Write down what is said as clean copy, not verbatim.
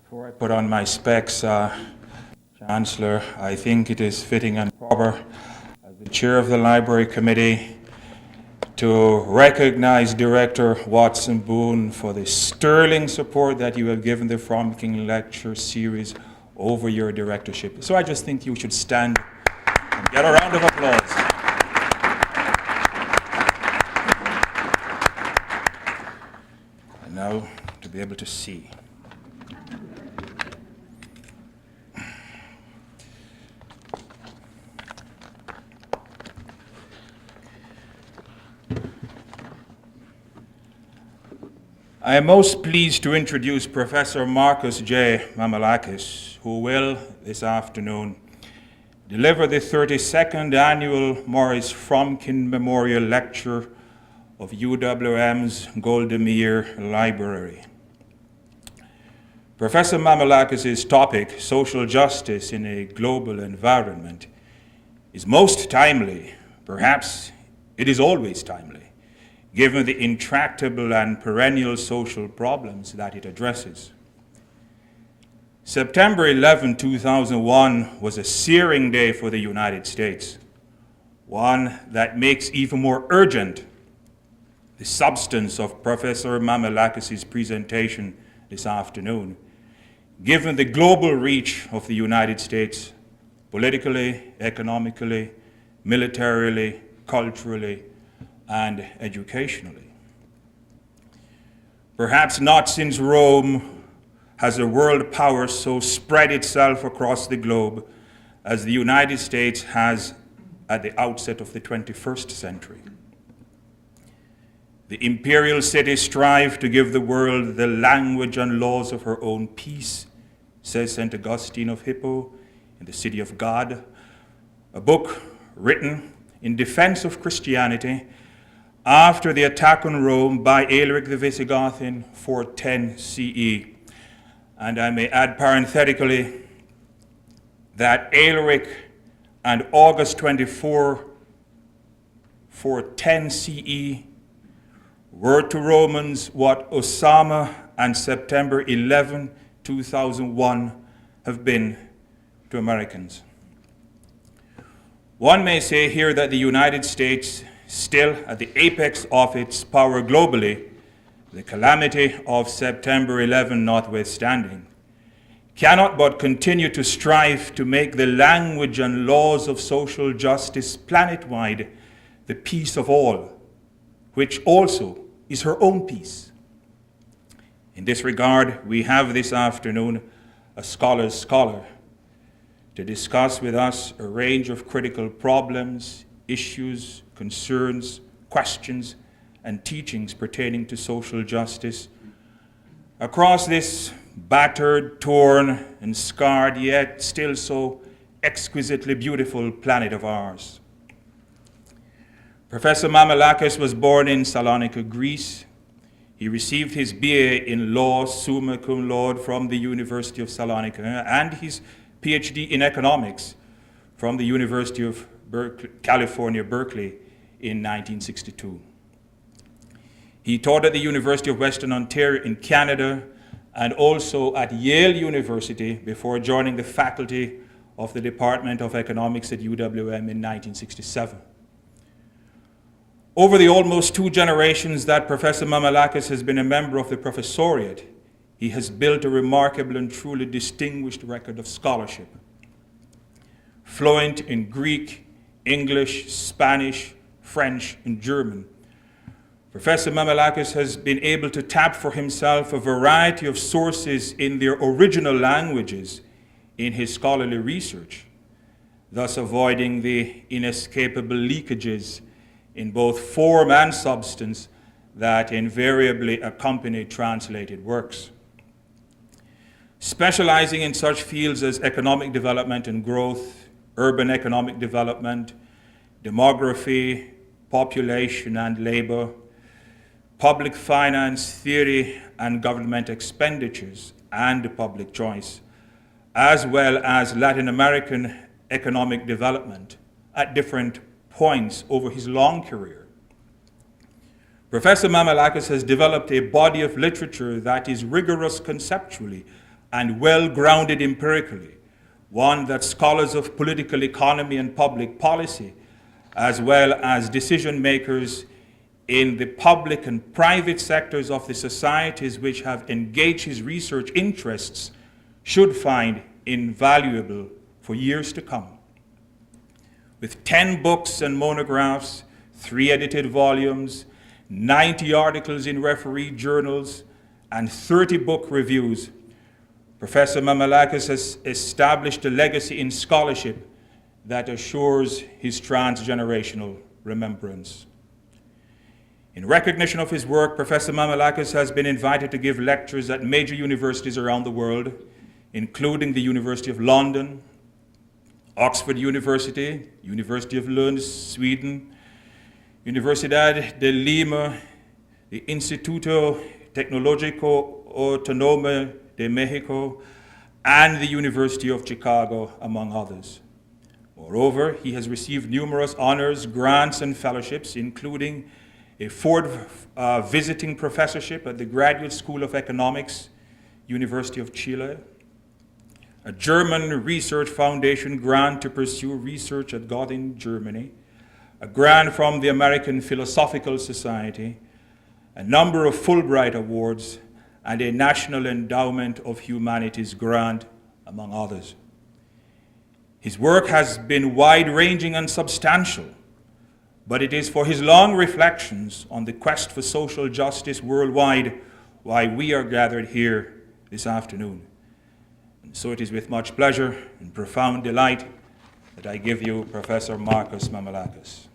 Before I put on my specs, Chancellor, I think it is fitting and proper, as the chair of the Library Committee, to recognize Director Watson Boone for the sterling support that you have given the Fromking Lecture Series over your directorship. So I just think you should stand and get a round of applause. And now to be able to see. I am most pleased to introduce Professor Markos J. Mamalakis, who will, this afternoon, deliver the 32nd Annual Maurice Fromkin Memorial Lecture of UWM's Golda Meir Library. Professor Mamalakis' topic, Social Justice in a Global Environment, is most timely, perhaps it is always timely, given the intractable and perennial social problems that it addresses. September 11, 2001 was a searing day for the United States, one that makes even more urgent the substance of Professor Mamalakis' presentation this afternoon, given the global reach of the United States politically, economically, militarily, culturally, and educationally. Perhaps not since Rome has a world power so spread itself across the globe as the United States has at the outset of the 21st century. The imperial city strived to give the world the language and laws of her own peace, says St. Augustine of Hippo in The City of God, a book written in defense of Christianity after the attack on Rome by Alaric the Visigoth in 410 CE. And I may add parenthetically that Alaric and August 24, 410 CE were to Romans what Osama and September 11, 2001 have been to Americans. One may say here that the United States, still at the apex of its power globally, the calamity of September 11 notwithstanding, cannot but continue to strive to make the language and laws of social justice planet-wide the peace of all, which also is her own peace. In this regard, we have this afternoon a scholar's scholar to discuss with us a range of critical problems, issues, concerns, questions, and teachings pertaining to social justice across this battered, torn, and scarred, yet still so exquisitely beautiful planet of ours. Professor Mamalakis was born in Salonika, Greece. He received his BA in law, summa cum laude, from the University of Salonika, and his PhD in economics from the University of California, Berkeley, in 1962. He taught at the University of Western Ontario in Canada and also at Yale University before joining the faculty of the Department of Economics at UWM in 1967. Over the almost 2 generations that Professor Mamalakis has been a member of the professoriate, he has built a remarkable and truly distinguished record of scholarship. Fluent in Greek, English, Spanish, French, and German, Professor Mamalakis has been able to tap for himself a variety of sources in their original languages in his scholarly research, thus avoiding the inescapable leakages in both form and substance that invariably accompany translated works. Specializing in such fields as economic development and growth, urban economic development, demography, population and labor, public finance theory and government expenditures and public choice, as well as Latin American economic development at different points over his long career. Professor Mamalakis has developed a body of literature that is rigorous conceptually and well-grounded empirically, one that scholars of political economy and public policy, as well as decision makers in the public and private sectors of the societies which have engaged his research interests, should find invaluable for years to come. With 10 books and monographs, 3 edited volumes, 90 articles in refereed journals, and 30 book reviews, Professor Mamalakis has established a legacy in scholarship that assures his transgenerational remembrance. In recognition of his work, Professor Mamalakis has been invited to give lectures at major universities around the world, including the University of London, Oxford University, University of Lund, Sweden, Universidad de Lima, the Instituto Tecnológico Autónomo de Mexico, and the University of Chicago, among others. Moreover, he has received numerous honors, grants, and fellowships, including a Ford visiting professorship at the Graduate School of Economics, University of Chile, a German Research Foundation grant to pursue research at Göttingen, Germany, a grant from the American Philosophical Society, a number of Fulbright Awards, and a National Endowment of Humanities grant, among others. His work has been wide-ranging and substantial, but it is for his long reflections on the quest for social justice worldwide why we are gathered here this afternoon. And so it is with much pleasure and profound delight that I give you Professor Markos Mamalakis.